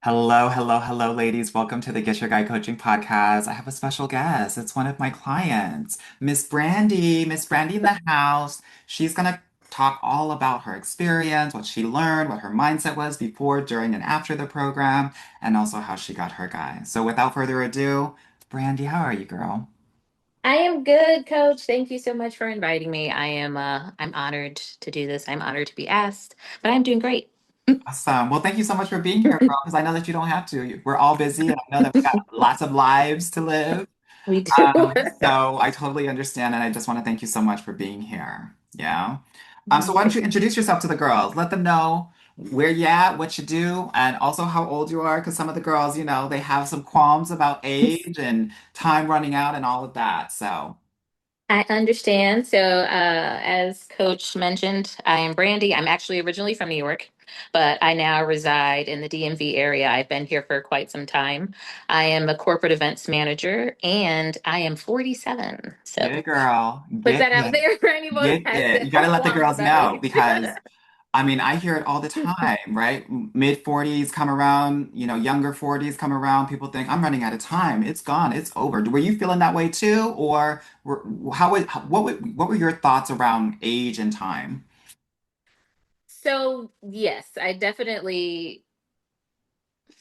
Hello, hello, hello, ladies. Welcome to the Get Your Guy Coaching Podcast. I have a special guest. It's one of my clients, Miss Brandy. Miss Brandy in the house. She's gonna talk all about her experience, what she learned, what her mindset was before, during, and after the program, and also how she got her guy. So without further ado, Brandy, how are you, girl? I am good, Coach. Thank you so much for inviting me. I'm honored to do this. I'm honored to be asked, but I'm doing great. Awesome. Well, thank you so much for being here, girl, because I know that you don't have to. We're all busy, and I know that we got lots of lives to live. We do. So I totally understand, and I just want to thank you so much for being here. Yeah. So why don't you introduce yourself to the girls? Let them know where you at, what you do, and also how old you are, because some of the girls, they have some qualms about age and time running out and all of that. So, I understand. As Coach mentioned, I am Brandy. I'm actually originally from New York, but I now reside in the DMV area. I've been here for quite some time. I am a corporate events manager, and I am 47. get it, So girl. put Get that out it. there for anyone Get who has it. You got to let the qualms girls about know age. because I mean, I hear it all the time, right? Mid 40s come around, younger 40s come around. People think, I'm running out of time. It's gone. It's over. Were you feeling that way too? Or what were your thoughts around age and time? So, yes, I definitely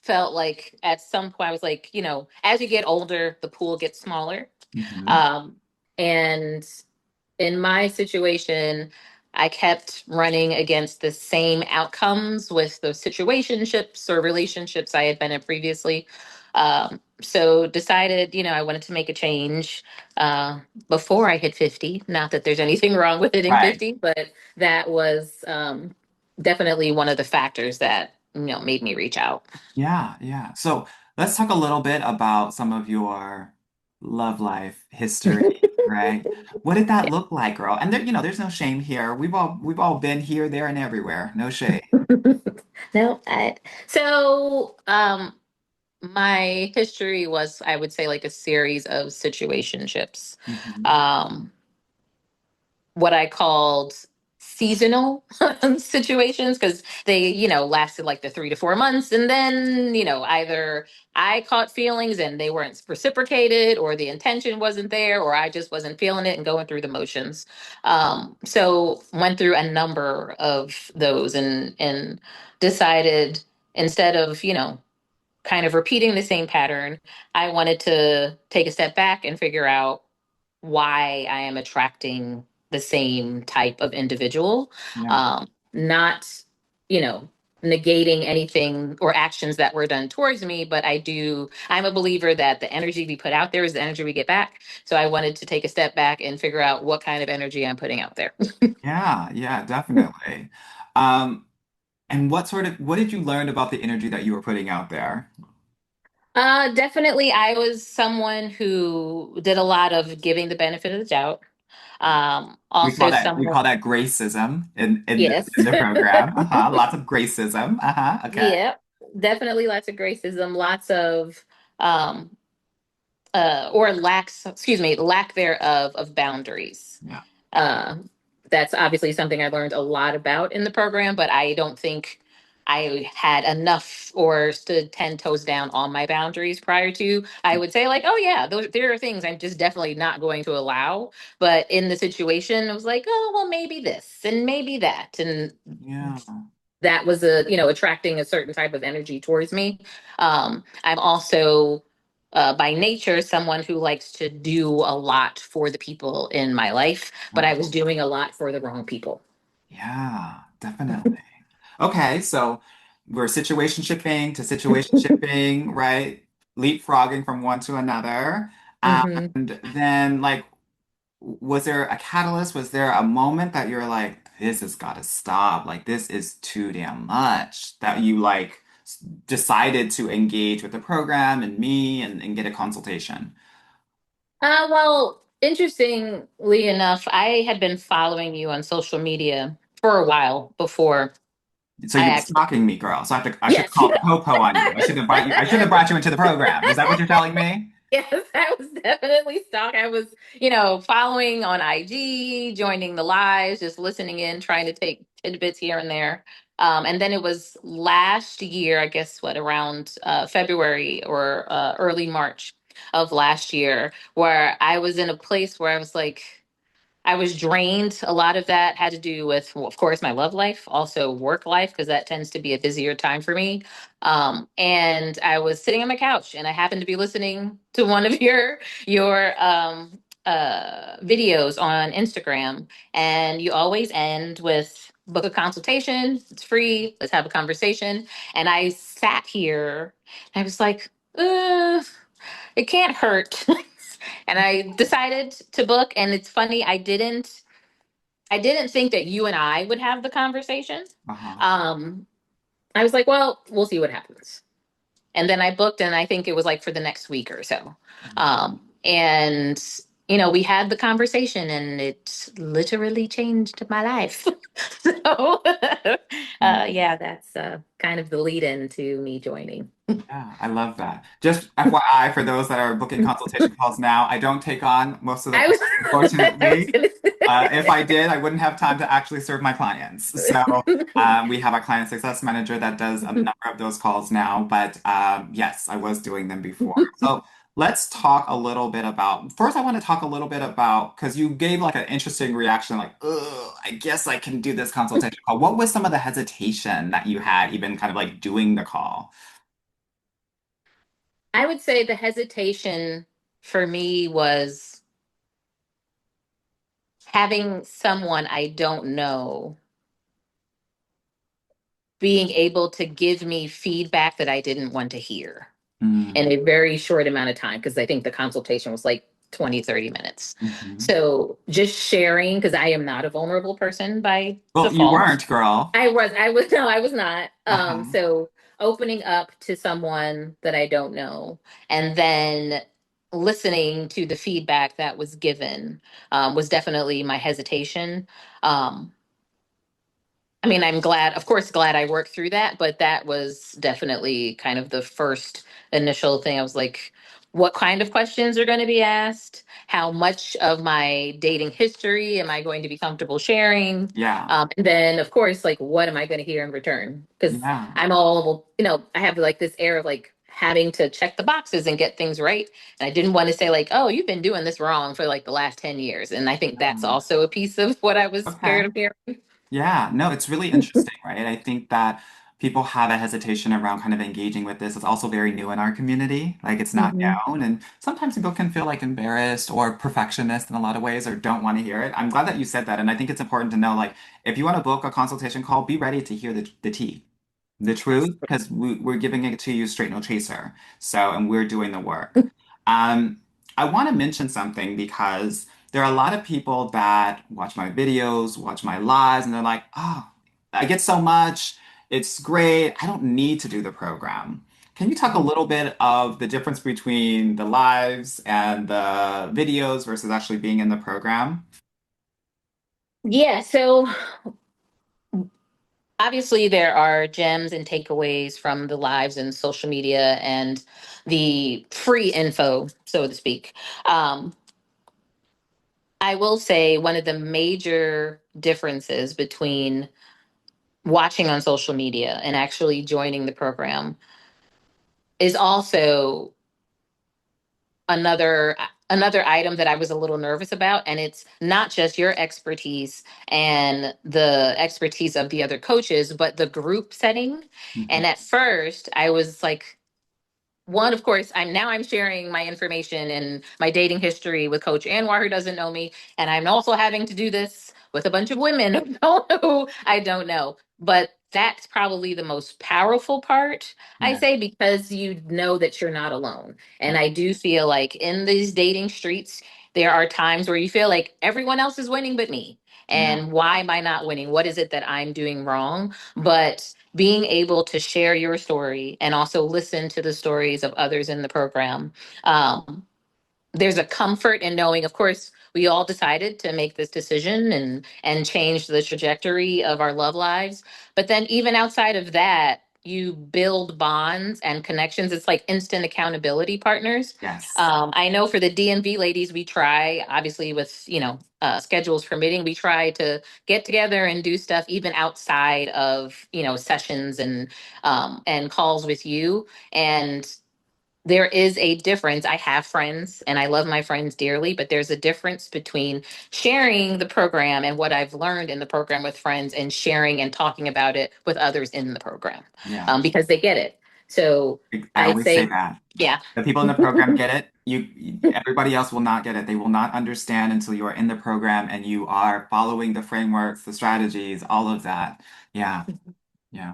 felt like at some point I was like, as you get older, the pool gets smaller. Hmm. Um, and in my situation, I kept running against the same outcomes with those situationships or relationships I had been in previously. So decided, I wanted to make a change uh, before I hit 50. Not that there's anything wrong with hitting Right. 50, but that was definitely one of the factors that, made me reach out. Yeah, yeah. So let's talk a little bit about some of your love life history, right? What did that look like, girl? And there's no shame here. We've all been here, there, and everywhere. No shame. No, so my history was, I would say, like a series of situationships. Hmm. Um, what I called seasonal situations because they, lasted like the 3 to 4 months. And then, either I caught feelings and they weren't reciprocated, or the intention wasn't there, or I just wasn't feeling it and going through the motions. So went through a number of those and decided instead of, kind of repeating the same pattern, I wanted to take a step back and figure out why I am attracting the same type of individual, Yeah. not, you know, negating anything or actions that were done towards me, but I'm a believer that the energy we put out there is the energy we get back. So I wanted to take a step back and figure out what kind of energy I'm putting out there. Yeah, yeah, definitely. And what did you learn about the energy that you were putting out there? Definitely, I was someone who did a lot of giving the benefit of the doubt. We call Also, that we someone, call that gracism in yes. in the program. Uh-huh. Lots of gracism. Uh-huh. Okay. Yeah, definitely lots of gracism, lots of um or lacks, excuse me, lack thereof of boundaries. Yeah. Uh that's obviously something I learned a lot about in the program, but I don't think I had enough or stood 10 toes down on my boundaries prior to. I would say, like, oh yeah, there are things I'm just definitely not going to allow. But in the situation, it was like, oh well, maybe this and maybe that. And Yeah. that was attracting a certain type of energy towards me. I'm also by nature someone who likes to do a lot for the people in my life, but I Yeah. was doing a lot for the wrong people. Yeah, definitely. Okay, so we're situation shipping, right? Leapfrogging from one to another. Hmm. And then, like, was there a catalyst? Was there a moment that you're like, this has got to stop? Like, this is too damn much that you like decided to engage with the program and me and get a consultation? Well, interestingly enough, I had been following you on social media for a while before So I you were actually. stalking me, girl. So I should have Yes. called the popo on you. I should have brought you into the program. Is that what you're telling me? Yes, I was definitely stalking. I was, following on IG, joining the lives, just listening in, trying to take tidbits here and there. And then it was last year, I guess, what, around February or early March of last year, where I was in a place where I was like, I was drained. A lot of that had to do with, well, of course, my love life, also work life, because that tends to be a busier time for me. And I was sitting on my couch, and I happened to be listening to one of your videos on Instagram, and you always end with book a consultation. It's free. Let's have a conversation. And I sat here, and I was like, it can't hurt. And I decided to book. And it's funny, I didn't think that you and I would have the conversation. Uh-huh. Um, I was like, well, we'll see what happens. And then I booked, and I think it was like for the next week or so. And we had the conversation, and it literally changed my life. So, yeah, that's kind of the lead in to me joining. Yeah, I love that. Just FYI, for those that are booking consultation calls now, I don't take on most of the I calls, was, I was unfortunately. gonna If I say. did, I wouldn't have time to actually serve my clients. So we have a client success manager that does a number of those calls now. But yes, I was doing them before. So let's talk a little bit about, first, I want to talk a little bit about, because you gave like an interesting reaction, like, oh, I guess I can do this consultation call. What was some of the hesitation that you had, even kind of like doing the call? I would say the hesitation for me was having someone I don't know being able to give me feedback that I didn't want to hear in a very short amount of time, because I think the consultation was like 20, 30 minutes. Mhm. So just sharing, because I am not a vulnerable person by Well, you default. weren't, girl. No, I was not. Uh-huh. So opening up to someone that I don't know, and then listening to the feedback that was given, was definitely my hesitation. Um, I mean, I'm glad, of course, glad I worked through that, but that was definitely kind of the first initial thing. I was like, what kind of questions are going to be asked? How much of my dating history am I going to be comfortable sharing? Yeah. And then, of course, like, what am I going to hear in return? Because Yeah. I'm all, I have like this air of like having to check the boxes and get things right. And I didn't want to say, like, oh, you've been doing this wrong for like the last 10 years. And I think that's Um, also a piece of what I was scared okay. of hearing. Yeah, no, it's really interesting, right? I think that people have a hesitation around kind of engaging with this. It's also very new in our community. Like it's not Mhm. known. And sometimes people can feel like embarrassed or perfectionist in a lot of ways or don't want to hear it. I'm glad that you said that. And I think it's important to know, like, if you want to book a consultation call, be ready to hear the tea. The truth, because we're giving it to you straight no chaser. So, and we're doing the work. Um, I want to mention something because there are a lot of people that watch my videos, watch my lives, and they're like, oh, I get so much. It's great. I don't need to do the program. Can you talk a little bit of the difference between the lives and the videos versus actually being in the program? Yeah, so obviously there are gems and takeaways from the lives and social media and the free info, so to speak. Um, I will say one of the major differences between watching on social media and actually joining the program is also another item that I was a little nervous about, and it's not just your expertise and the expertise of the other coaches, but the group setting. Mhm. And at first I was like, one, of course, I'm sharing my information and my dating history with Coach Anwar, who doesn't know me, and I'm also having to do this with a bunch of women who I don't know. But that's probably the most powerful part, I Yeah. say, because you know that you're not alone. And Yeah. I do feel like in these dating streets, there are times where you feel like everyone else is winning but me. Yeah. And why am I not winning? What is it that I'm doing wrong? But being able to share your story and also listen to the stories of others in the program. There's a comfort in knowing, of course, we all decided to make this decision and change the trajectory of our love lives. But then even outside of that, you build bonds and connections. It's like instant accountability partners. Yes. I know for the DMV ladies, we try, obviously, with, schedules permitting, we try to get together and do stuff even outside of, sessions and calls with you. And there is a difference. I have friends and I love my friends dearly, but there's a difference between sharing the program and what I've learned in the program with friends and sharing and talking about it with others in the program, Yeah. because they get it. So I I always say say, that. yeah, The people in the program get it. Everybody else will not get it. They will not understand until you are in the program and you are following the frameworks, the strategies, all of that. Yeah. Yeah.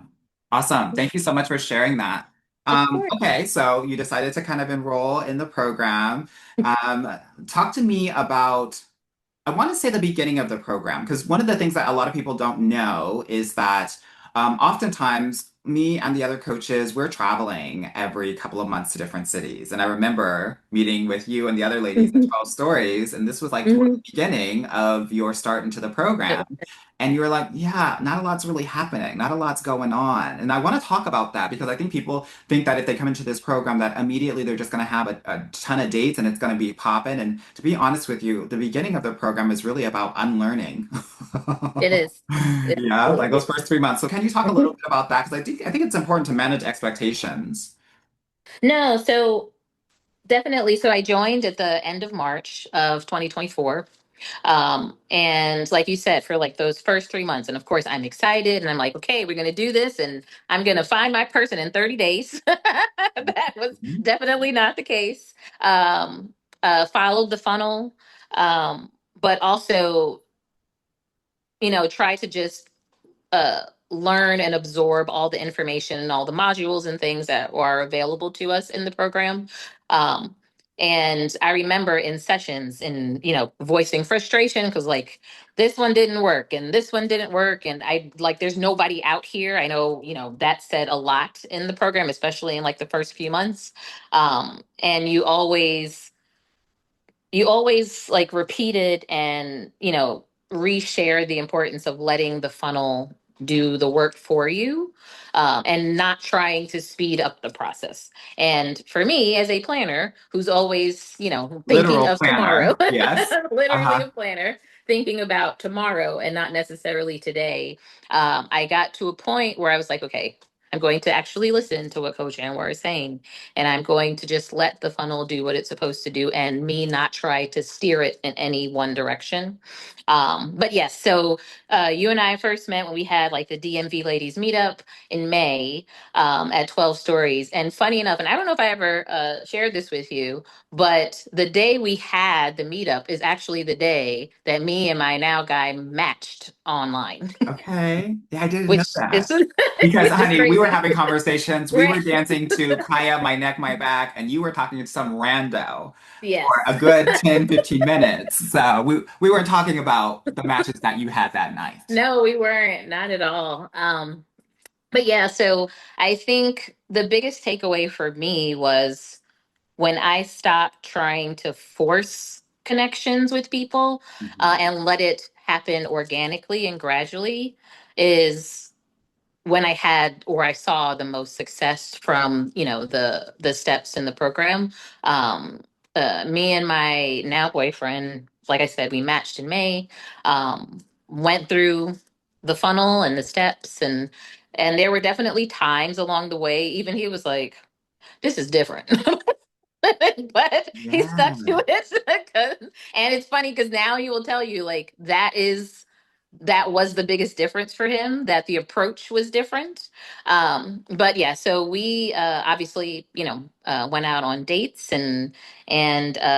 Awesome. Thank you so much for sharing that. of course. Okay, so you decided to kind of enroll in the program. Um, Talk to me about I want to say the beginning of the program, because one of the things that a lot of people don't know is that oftentimes me and the other coaches, we're traveling every couple of months to different cities. And I remember meeting with you and the other ladies at 12 Stories, and this was like toward the beginning of your start into the program. And you were like, yeah, not a lot's really happening, not a lot's going on. And I want to talk about that because I think people think that if they come into this program, that immediately they're just going to have a ton of dates and it's going to be popping. And to be honest with you, the beginning of the program is really about unlearning. It is. It Yeah, like absolutely those first 3 months. So can you talk a little is. bit about that? Because I think it's important to manage expectations. No, so definitely. So I joined at the end of March of 2024. And like you said, for like those first 3 months, and of course, I'm excited and I'm like, okay, we're going to do this and I'm going to find my person in 30 days. That was Mhm. definitely not the case. Followed the funnel, but also, try to just learn and absorb all the information and all the modules and things that are available to us in the program. Um, and I remember in sessions and, voicing frustration because like this one didn't work and this one didn't work. And I like, there's nobody out here. I know, that said a lot in the program, especially in like the first few months. And you always like repeat it and reshare the importance of letting the funnel do the work for you, and not trying to speed up the process. And for me as a planner who's always thinking Literal of tomorrow, planner. Yes. literally Uh-huh. a planner thinking about tomorrow and not necessarily today, I got to a point where I was like, okay, I'm going to actually listen to what Coach Anwar is saying, and I'm going to just let the funnel do what it's supposed to do and me not try to steer it in any one direction. But yes, so you and I first met when we had like the DMV ladies meetup in May, at 12 Stories. And funny enough, and I don't know if I ever shared this with you, but the day we had the meetup is actually the day that me and my now guy matched online, Okay. Yeah, I didn't know which is that. Because, which is honey, we were crazy. having conversations. We Right. were dancing to Kaya, My Neck, My Back, and you were talking to some rando for a Yes. good 10, 15 minutes. So we weren't talking about the matches that you had that night. No, we weren't, not at all. But yeah, so I think the biggest takeaway for me was when I stopped trying to force connections with people, Mhm. and let it happen organically and gradually, is when I had or I saw the most success from the steps in the program. Um, Me and my now boyfriend, like I said, we matched in May. Went through the funnel and the steps, and there were definitely times along the way. Even he was like, "This is different." But he stuck to Yeah. it. And it's funny because now he will tell you like that was the biggest difference for him, that the approach was different. But yeah, so we obviously went out on dates and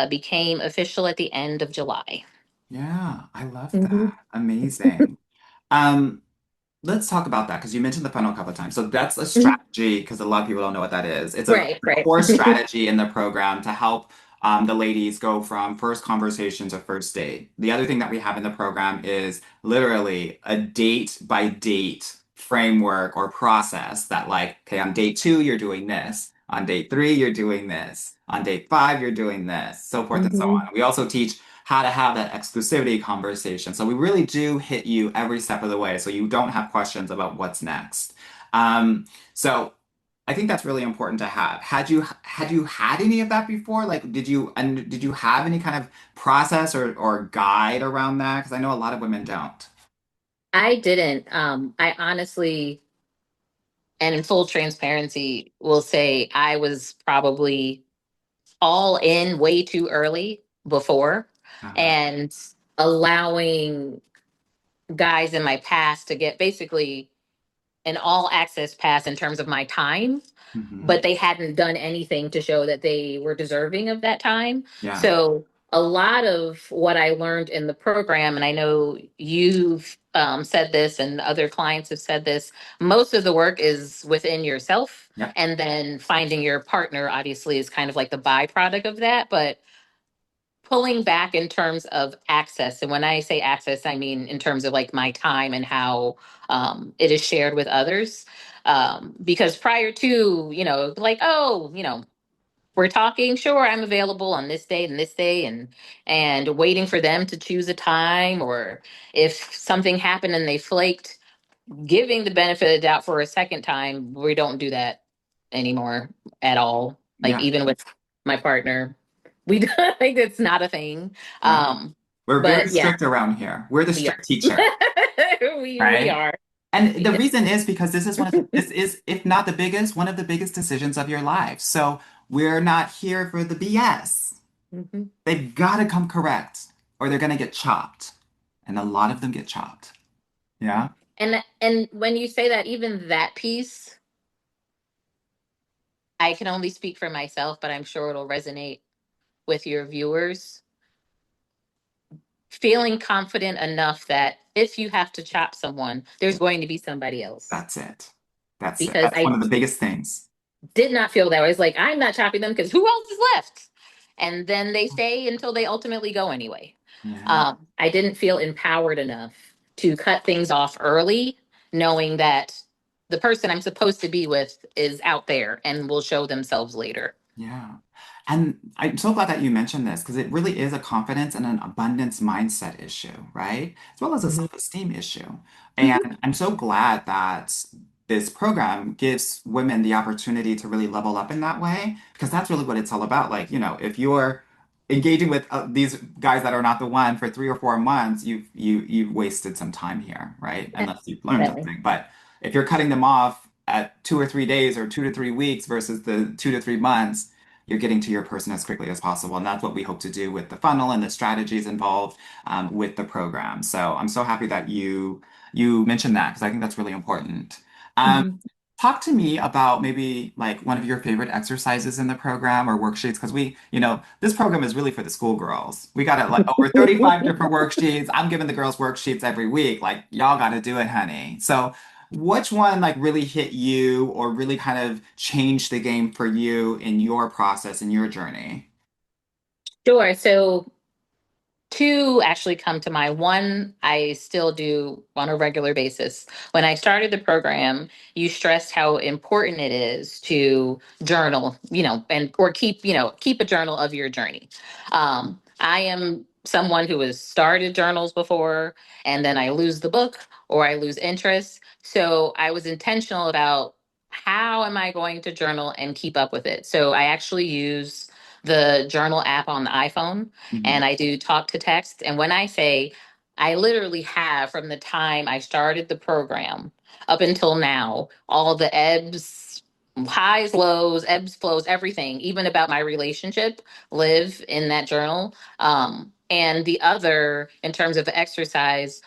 became official at the end of July. Yeah, I love Mhm. that. Amazing. Um, Let's talk about that because you mentioned the funnel a couple of times. So that's a Mhm. strategy because a lot of people don't know what that is. It's a Right, right. core strategy in the program to help the ladies go from first conversation to first date. The other thing that we have in the program is literally a date by date framework or process that, like, okay, on date two, you're doing this. On date three, you're doing this. On date five, you're doing this, so forth and so on. Mhm. We also teach how to have that exclusivity conversation. So we really do hit you every step of the way so you don't have questions about what's next. So I think that's really important to have. Had you had any of that before? Like, did you have any kind of process or guide around that? Because I know a lot of women don't. I didn't. I honestly, and in full transparency, will say I was probably all in way too early before Uh-huh. and allowing guys in my past to get basically an all access pass in terms of my time, Hmm. but they hadn't done anything to show that they were deserving of that time. Yeah. So a lot of what I learned in the program, and I know you've said this and other clients have said this, most of the work is within yourself. Yep. And then finding your partner obviously is kind of like the byproduct of that. But pulling back in terms of access, and when I say access, I mean in terms of like my time and how it is shared with others. Because prior to, like, oh, we're talking, sure, I'm available on this day and this day, and waiting for them to choose a time, or if something happened and they flaked, giving the benefit of the doubt for a second time. We don't do that anymore at all. Like Yeah. even with my partner, we like it's not a thing. Right. Um, We're very but yeah, strict around here. We're the we strict are. teacher, We right? are. And the reason is because this is, if not the biggest, one of the biggest decisions of your life. So we're not here for the BS. Mhm. They've got to come correct or they're going to get chopped. And a lot of them get chopped. Yeah. And when you say that, even that piece, I can only speak for myself, but I'm sure it'll resonate with your viewers. Feeling confident enough that if you have to chop someone, there's going to be somebody else. That's it. That's it. Because That's one I of the biggest things. did not feel that way. It's like, I'm not chopping them because who else is left? And then they stay until they ultimately go anyway. Yeah. I didn't feel empowered enough to cut things off early, knowing that the person I'm supposed to be with is out there and will show themselves later. Yeah. And I'm so glad that you mentioned this because it really is a confidence and an abundance mindset issue, right? As well as a Mhm. self-esteem issue. Mhm. And I'm so glad that this program gives women the opportunity to really level up in that way because that's really what it's all about. Like, if you're engaging with these guys that are not the one for 3 or 4 months, you've wasted some time here, right? Unless you've learned Definitely. something. But if you're cutting them off at 2 or 3 days or 2 to 3 weeks versus the 2 to 3 months, you're getting to your person as quickly as possible. And that's what we hope to do with the funnel and the strategies involved with the program. So I'm so happy that you mentioned that because I think that's really important. Um, Mhm. Talk to me about maybe like one of your favorite exercises in the program or worksheets because this program is really for the schoolgirls. We got like over 35 different worksheets. I'm giving the girls worksheets every week. Like y'all got to do it, honey. So which one like really hit you or really kind of changed the game for you in your process in your journey? Sure. So two actually come to mind. One I still do on a regular basis. When I started the program, you stressed how important it is to journal, and or keep a journal of your journey. I am someone who has started journals before, and then I lose the book or I lose interest. So I was intentional about how am I going to journal and keep up with it. So I actually use the journal app on the iPhone Mhm. and I do talk to text. And when I say, I literally have from the time I started the program up until now, all the ebbs, highs, lows, ebbs, flows, everything, even about my relationship, live in that journal. And the other, in terms of exercise,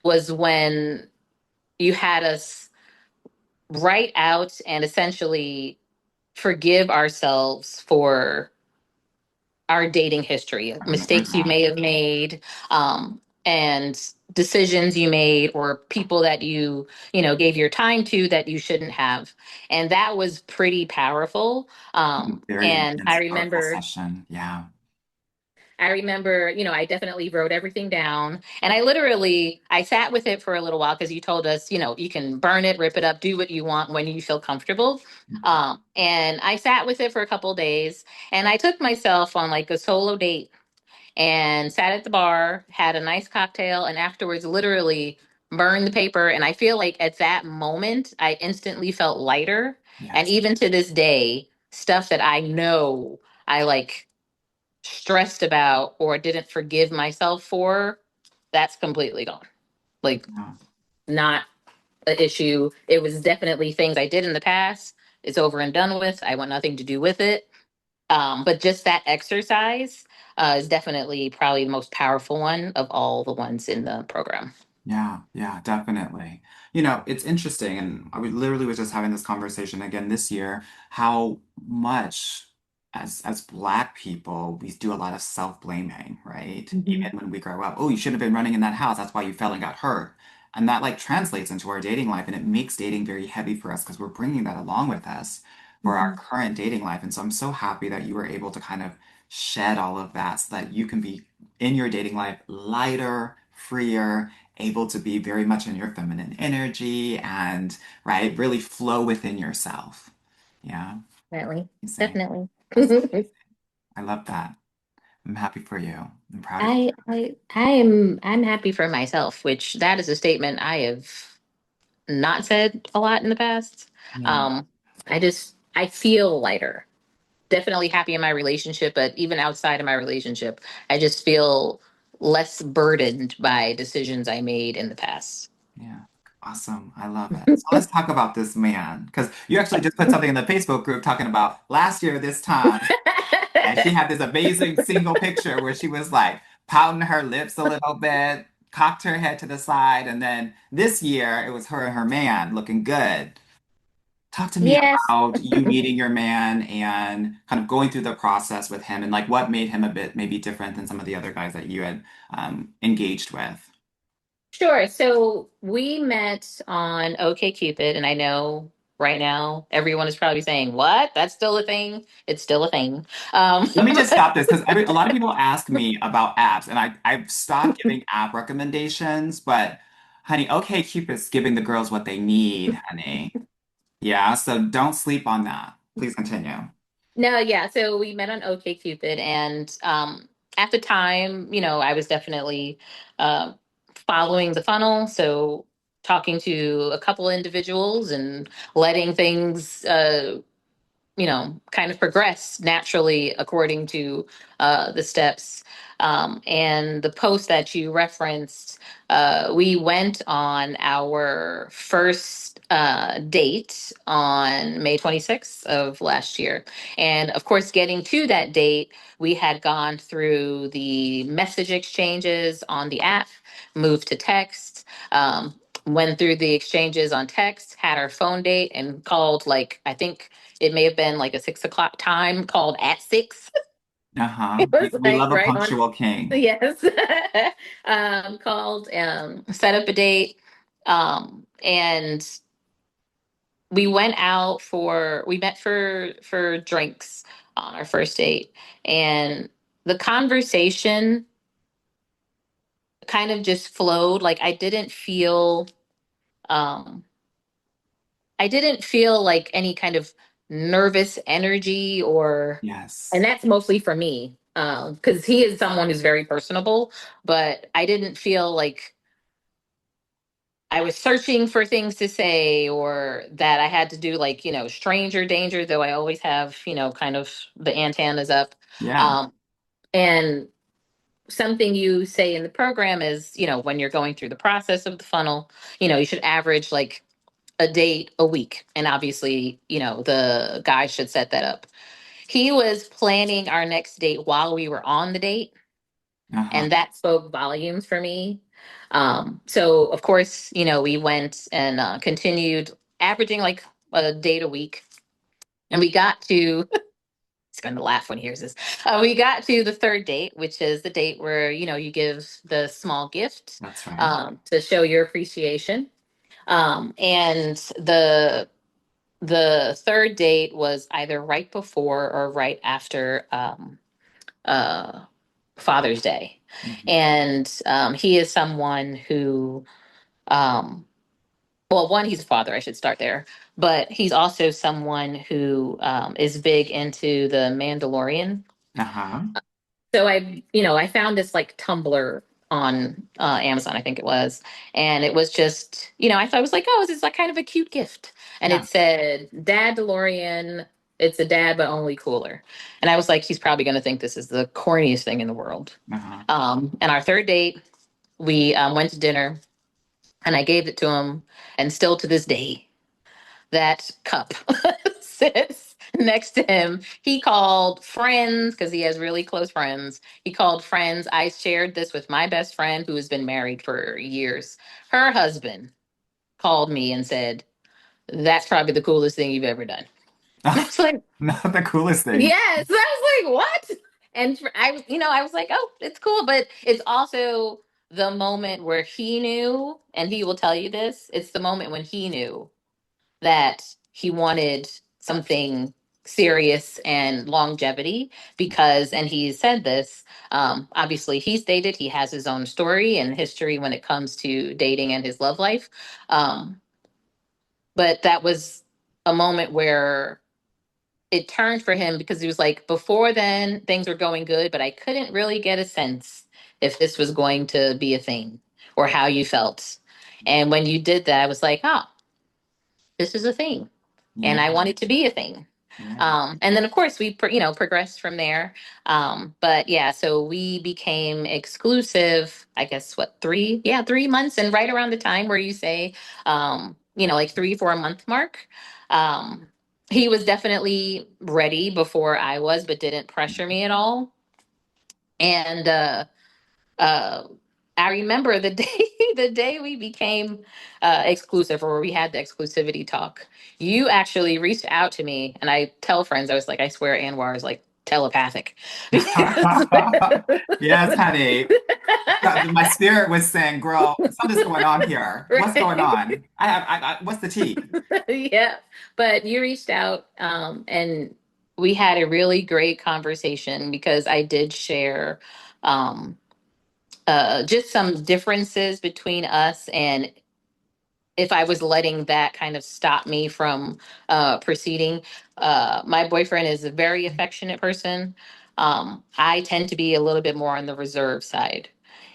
was when you had us write out and essentially forgive ourselves for our dating history, I remember mistakes you that. may have made, and decisions you made, or people that gave your time to that you shouldn't have. And that was pretty powerful. Very And intense, powerful session. Yeah. I definitely wrote everything down. And I sat with it for a little while because you told us, you can burn it, rip it up, do what you want when you feel comfortable. And I sat with it for a couple of days and I took myself on like a solo date and sat at the bar, had a nice cocktail, and afterwards, literally burn the paper. And I feel like at that moment, I instantly felt lighter. And Yes. even to this day, stuff that I know I like stressed about or didn't forgive myself for, that's completely gone. Like, Yeah. not an issue. It was definitely things I did in the past. It's over and done with. I want nothing to do with it. But just that exercise is definitely probably the most powerful one of all the ones in the program. Yeah, yeah, definitely. You know, it's interesting, and literally was just having this conversation again this year, how much as Black people we do a lot of self-blaming, right? Mhm. Even when we grow up, oh, you shouldn't have been running in that house. That's why you fell and got hurt. And that like translates into our dating life, and it makes dating very heavy for us because we're bringing that along with us for our Mhm. current dating life. And so I'm so happy that you were able to kind of shed all of that so that you can be in your dating life lighter, freer, able to be very much in your feminine energy and, right, really flow within yourself. Yeah, Definitely. amazing. Definitely. That's amazing. I love that. I'm happy for you. I'm proud of I'm happy for myself, which that is a statement I have not said a lot in the past. you. Yeah, Um, I feel lighter. Definitely happy in my relationship, but even outside of my relationship, I just feel less burdened by decisions I made in the past. yeah. Awesome. I love it. So let's talk about this man, because you actually just put something in the Facebook group talking about last year this time. And she had this amazing single picture where she was like pouting her lips a little bit, cocked her head to the side, and then this year it was her and her man looking good. Talk to me Yes. about you meeting your man and kind of going through the process with him and like what made him a bit maybe different than some of the other guys that you had engaged with. Sure. So we met on OkCupid, and I know right now everyone is probably saying, "What? That's still a thing?" It's still a thing. Let me just stop this because a lot of people ask me about apps and I've stopped giving app recommendations, but honey, okay, Cupid's giving the girls what they need, honey. Yeah, so don't sleep on that. Please continue. No, yeah. So we met on OkCupid, and at the time, I was definitely uh, following the funnel. So talking to a couple individuals and letting things kind of progress naturally according to the steps. And the post that you referenced, we went on our first date on May 26th of last year. And of course, getting to that date, we had gone through the message exchanges on the app, moved to text. Went through the exchanges on text, had our phone date, and called, like, I think it may have been like a 6 o'clock time, called at 6. Uh-huh. It was We like love a right on. punctual king. Yes. Called, set up a date. And we met for drinks on our first date. And the conversation kind of just flowed. Like, um, I didn't feel like any kind of nervous energy, and Yes. that's mostly for me, because he is someone who's very personable, but I didn't feel like I was searching for things to say or that I had to do, like, stranger danger, though I always have, kind of the antennas up. Yeah. Um, and something you say in the program is, when you're going through the process of the funnel, you should average like a date a week. And obviously, the guy should set that up. He was planning our next date while we were on the date, Uh-huh. and that spoke volumes for me. So, of course, we went and continued averaging like a date a week. And we got to, he's going to laugh when he hears this. We got to the third date, which is the date where, you give the small gift That's right. to show your appreciation. And the third date was either right before or right after uh, Father's Day. Mhm. And he is someone who, um, well, one, he's a father, I should start there, but he's also someone who is big into the Mandalorian. Uh-huh. So I found this like Tumblr. on Amazon, I think it was. And it was just, you know, I thought it was like, oh, this is like kind of a cute gift. And Yeah. it said, Dad DeLorean, it's a dad, but only cooler. And I was like, he's probably going to think this is the corniest thing in the world. Uh-huh. And our third date, we went to dinner and I gave it to him. And still to this day, that cup sits next to him. He called friends because he has really close friends. He called friends. I shared this with my best friend who has been married for years. Her husband called me and said, "That's probably the coolest thing you've ever done." I was like, Not the coolest thing. "Yes." I was like, "What?" And I was like, "Oh, it's cool," but it's also the moment where he knew, and he will tell you this. It's the moment when he knew that he wanted something serious and longevity because, and he said this, obviously he's dated, he has his own story and history when it comes to dating and his love life. Um, but that was a moment where it turned for him because he was like, before then, things were going good, but I couldn't really get a sense if this was going to be a thing or how you felt. And when you did that, I was like, oh, this is a thing. And Yeah. I want it to be a thing. Yeah. And then of course we, progressed from there. But yeah, so we became exclusive, I guess what, 3 months. And right around the time where you say, like 3, 4 month mark, um, he was definitely ready before I was, but didn't pressure me at all. And, uh, I remember the day the day we became exclusive, or we had the exclusivity talk. You actually reached out to me, and I tell friends I was like, I swear, Anwar is like telepathic because Yes, honey. My spirit was saying, girl, something's going on here. What's going right, on? What's the tea? yeah. But you reached out, and we had a really great conversation because I did share. Um, just some differences between us, and if I was letting that kind of stop me from proceeding. My boyfriend is a very affectionate person. I tend to be a little bit more on the reserve side.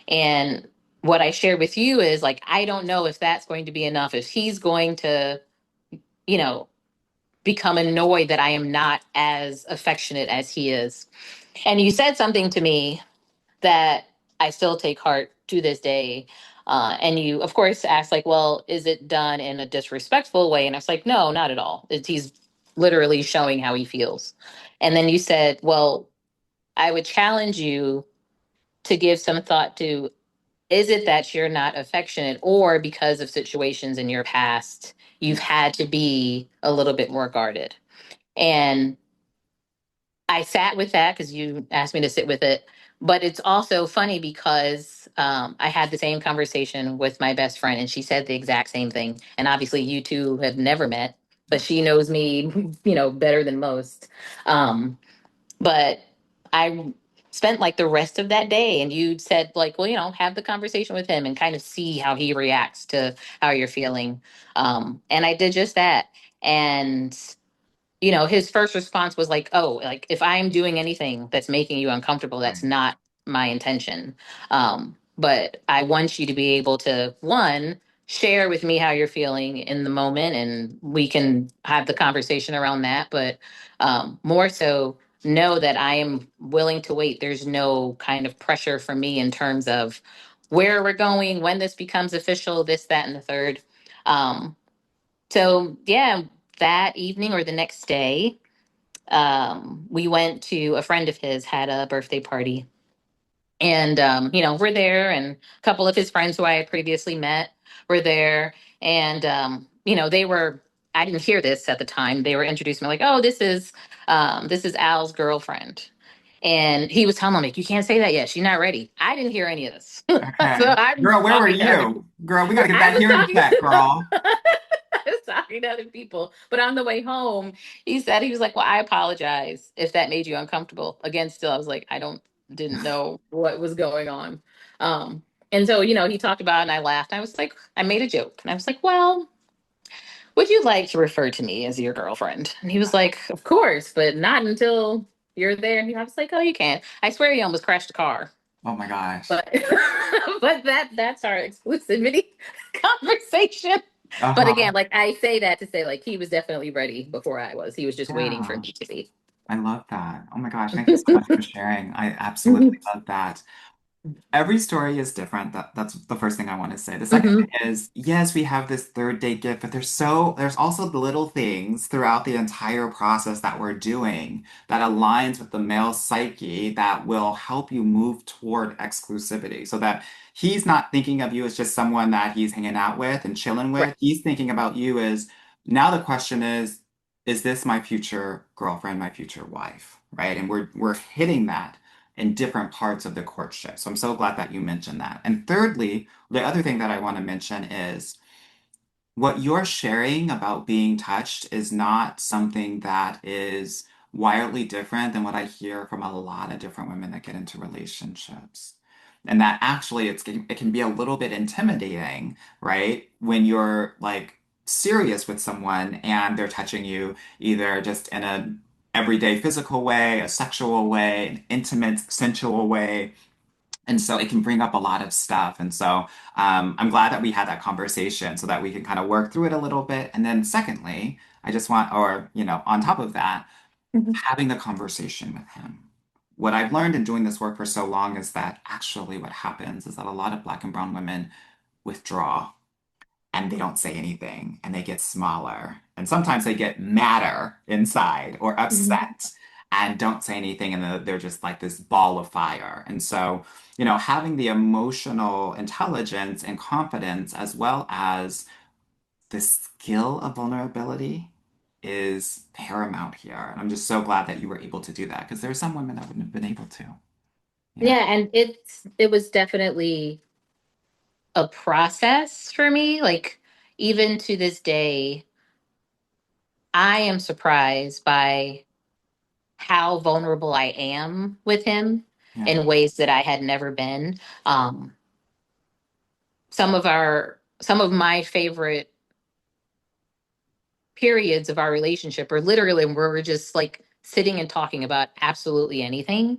And what I shared with you is like, I don't know if that's going to be enough, if he's going to, you know, become annoyed that I am not as affectionate as he is. And you said something to me that I still take heart to this day. And you, of course, asked like, "Well, is it done in a disrespectful way?" And I was like, "No, not at all. He's literally showing how he feels." And then you said, "Well, I would challenge you to give some thought to: is it that you're not affectionate, or because of situations in your past, you've had to be a little bit more guarded?" And I sat with that because you asked me to sit with it. But it's also funny because I had the same conversation with my best friend, and she said the exact same thing. And obviously, you two have never met, but she knows me, better than most. Um, but I spent like the rest of that day, and you said like, well, have the conversation with him and kind of see how he reacts to how you're feeling. And I did just that. And his first response was like, "Oh, like if I'm doing anything that's making you uncomfortable, that's Right. not my intention. But I want you to be able to, one, share with me how you're feeling in the moment, and we can have the conversation around that. But more so, know that I am willing to wait. There's no kind of pressure for me in terms of where we're going, when this becomes official, this, that, and the third." Um, so yeah, that evening or the next day, we went to a friend of his had a birthday party, and we're there, and a couple of his friends who I had previously met were there, and they were. I didn't hear this at the time. They were introducing me like, "Oh, this is Al's girlfriend." And he was telling me, like, "You can't say that yet. She's not ready." I didn't hear any of this. So Okay. I'm Girl, where were talking to other you? people. Girl, we gotta get I that was hearing talking. check, girl. I was talking to other people. But on the way home, he was like, "Well, I apologize if that made you uncomfortable." Again, still, I was like, didn't know what was going on. And so, he talked about it and I laughed. I was like, I made a joke. And I was like, "Well, would you like to refer to me as your girlfriend?" And he was like, "Of course, but not until you're there." And I was like, "Oh, you can." I swear he almost crashed a car. Oh my gosh. But but that's our exclusivity conversation. But Uh-huh. again, like I say that to say like he was definitely ready before I was. He was just waiting for Yeah. me to be. I love that. Oh my gosh. Thank you so much for sharing. I absolutely love that. Every story is different. That's the first thing I want to say. The second Hmm. thing is, yes, we have this third date gift, but there's also the little things throughout the entire process that we're doing that aligns with the male psyche that will help you move toward exclusivity so that he's not thinking of you as just someone that he's hanging out with and chilling Right. with. He's thinking about you as now the question is this my future girlfriend, my future wife, right? And we're hitting that in different parts of the courtship. So I'm so glad that you mentioned that. And thirdly, the other thing that I want to mention is what you're sharing about being touched is not something that is wildly different than what I hear from a lot of different women that get into relationships. And that actually it can be a little bit intimidating, right? When you're like serious with someone and they're touching you either just in a everyday physical way, a sexual way, an intimate, sensual way, and so it can bring up a lot of stuff. And so I'm glad that we had that conversation so that we can kind of work through it a little bit. And then secondly, I just want, or, on top of that, Mhm. having the conversation with him. What I've learned in doing this work for so long is that actually what happens is that a lot of Black and brown women withdraw and they don't say anything and they get smaller. And sometimes they get madder inside or Mhm. upset and don't say anything and they're just like this ball of fire. And so, having the emotional intelligence and confidence as well as the skill of vulnerability is paramount here. And I'm just so glad that you were able to do that because there are some women that wouldn't have been able to. Yeah. Yeah, and it was definitely a process for me. Like even to this day, I am surprised by how vulnerable I am with him Yeah. in ways that I had never been. Some of my favorite periods of our relationship are literally where we're just like sitting and talking about absolutely anything.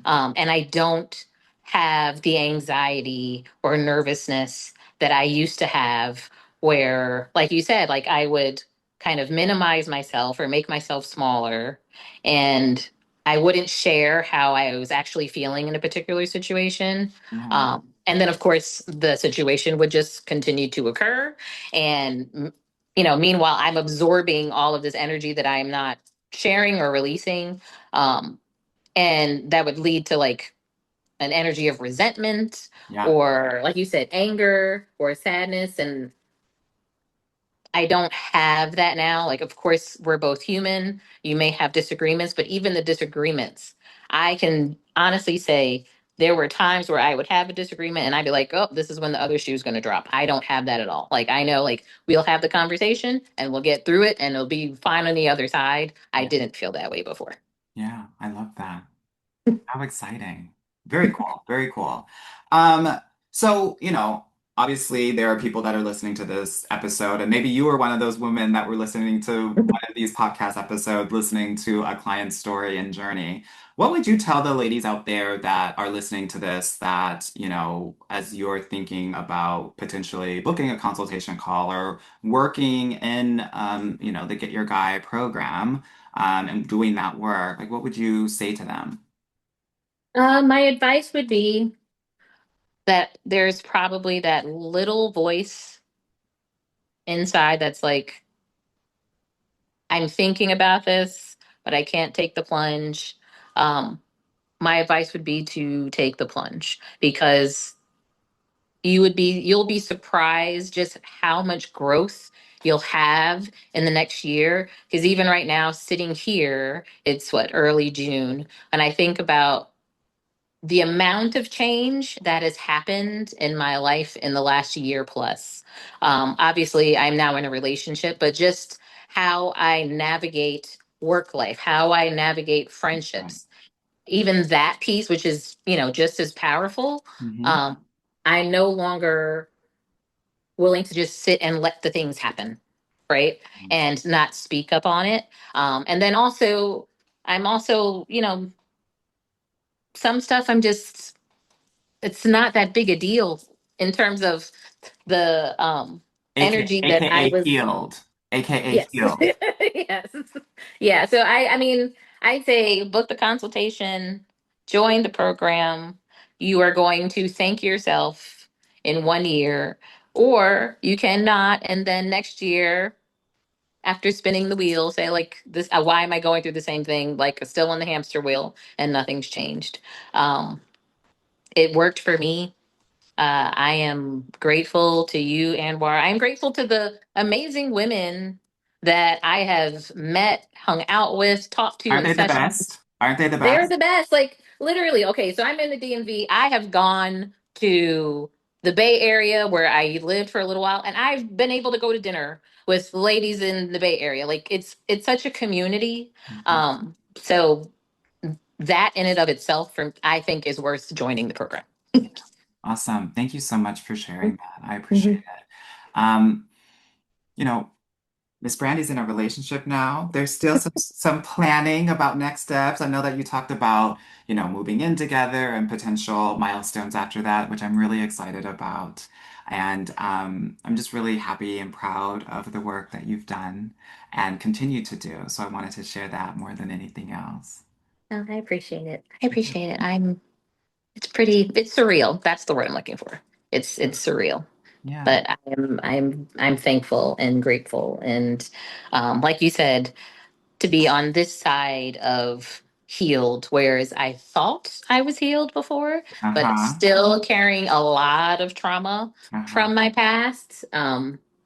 Mhm. And I don't have the anxiety or nervousness that I used to have, where, like you said, like I would kind of minimize myself or make myself smaller. And I wouldn't share how I was actually feeling in a particular situation. Yeah. And then, of course, the situation would just continue to occur. And meanwhile, I'm absorbing all of this energy that I am not sharing or releasing. Um, and that would lead to like an energy of resentment Yeah. or, like you said, anger or sadness. And I don't have that now. Like, of course, we're both human. You may have disagreements, but even the disagreements, I can honestly say there were times where I would have a disagreement and I'd be like, oh, this is when the other shoe's going to drop. I don't have that at all. Like, I know, like, we'll have the conversation and we'll get through it and it'll be fine on the other side. I Yeah. didn't feel that way before. Yeah. I love that. How exciting. Very cool. Very cool. Um, so, obviously there are people that are listening to this episode, and maybe you were one of those women that were listening to one of these podcast episodes, listening to a client's story and journey. What would you tell the ladies out there that are listening to this that, as you're thinking about potentially booking a consultation call or working in, the Get Your Guy program, and doing that work, like what would you say to them? My advice would be that there's probably that little voice inside that's like, I'm thinking about this, but I can't take the plunge. Um, my advice would be to take the plunge because you'll be surprised just how much growth you'll have in the next year. Because even right now, sitting here, it's what, early June, and I think about the amount of change that has happened in my life in the last year plus. Obviously, I'm now in a relationship, but just how I navigate work life, how I navigate Right. friendships, even that piece, which is, just as powerful. Hmm. Um, I'm no longer willing to just sit and let the things happen, right? And not speak up on it. And then also, I'm also, some stuff I'm just it's not that big a deal in terms of the energy that I AKA was. healed. AKA Yes. healed. Yes. Yeah. So I mean, I say book the consultation, join the program. You are going to thank yourself in 1 year, or you cannot. And then next year, after spinning the wheel, say like this, why am I going through the same thing? Like still on the hamster wheel and nothing's changed. Um, it worked for me. I am grateful to you, Anwar. I am grateful to the amazing women that I have met, hung out with, talked to Aren't in they the sessions. best? Aren't they the They're best? the best. Like literally, okay, so I'm in the DMV. I have gone to the Bay Area where I lived for a little while, and I've been able to go to dinner with ladies in the Bay Area. Like it's such a community. Mhm. So that in and of itself, from I think, is worth joining the program. Yeah. Awesome. Thank you so much for sharing that. I appreciate Mhm. it. Um, you know, Miss Brandy's in a relationship now. There's still some planning about next steps. I know that you talked about, moving in together and potential milestones after that, which I'm really excited about. And I'm just really happy and proud of the work that you've done and continue to do. So I wanted to share that more than anything else. Oh, I appreciate it. I appreciate it. It's surreal. That's the word I'm looking for. It's surreal. Yeah. But I'm thankful and grateful. And like you said, to be on this side of healed, whereas I thought I was healed before, but Uh-huh. still carrying a lot of trauma Uh-huh. from my past.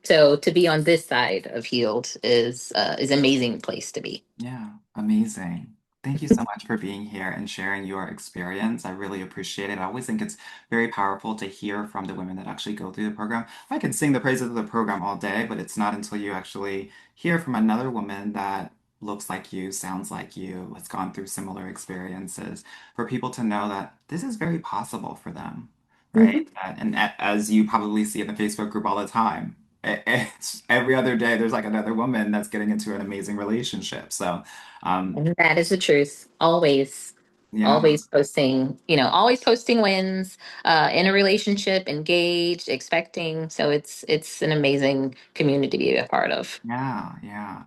So to be on this side of healed is an amazing place to be. Yeah, amazing. Thank you so much for being here and sharing your experience. I really appreciate it. I always think it's very powerful to hear from the women that actually go through the program. I can sing the praises of the program all day, but it's not until you actually hear from another woman that looks like you, sounds like you, has gone through similar experiences, for people to know that this is very possible for them, right? Mhm. As you probably see in the Facebook group all the time, it's every other day there's like another woman that's getting into an amazing relationship. So, um, And that is the truth. Always, yeah, always posting, always posting wins, in a relationship, engaged, expecting. So it's an amazing community to be a part of. yeah, yeah.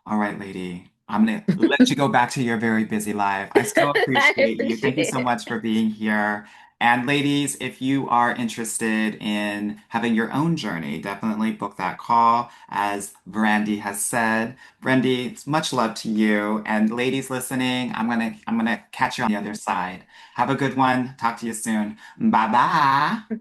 All right, lady. I'm gonna let you go back to your very busy life. I so I appreciate you. Thank you appreciate so it. much for being here. And ladies, if you are interested in having your own journey, definitely book that call. As Brandy has said, Brandy, it's much love to you. And ladies listening, I'm gonna catch you on the other side. Have a good one. Talk to you soon. Bye bye.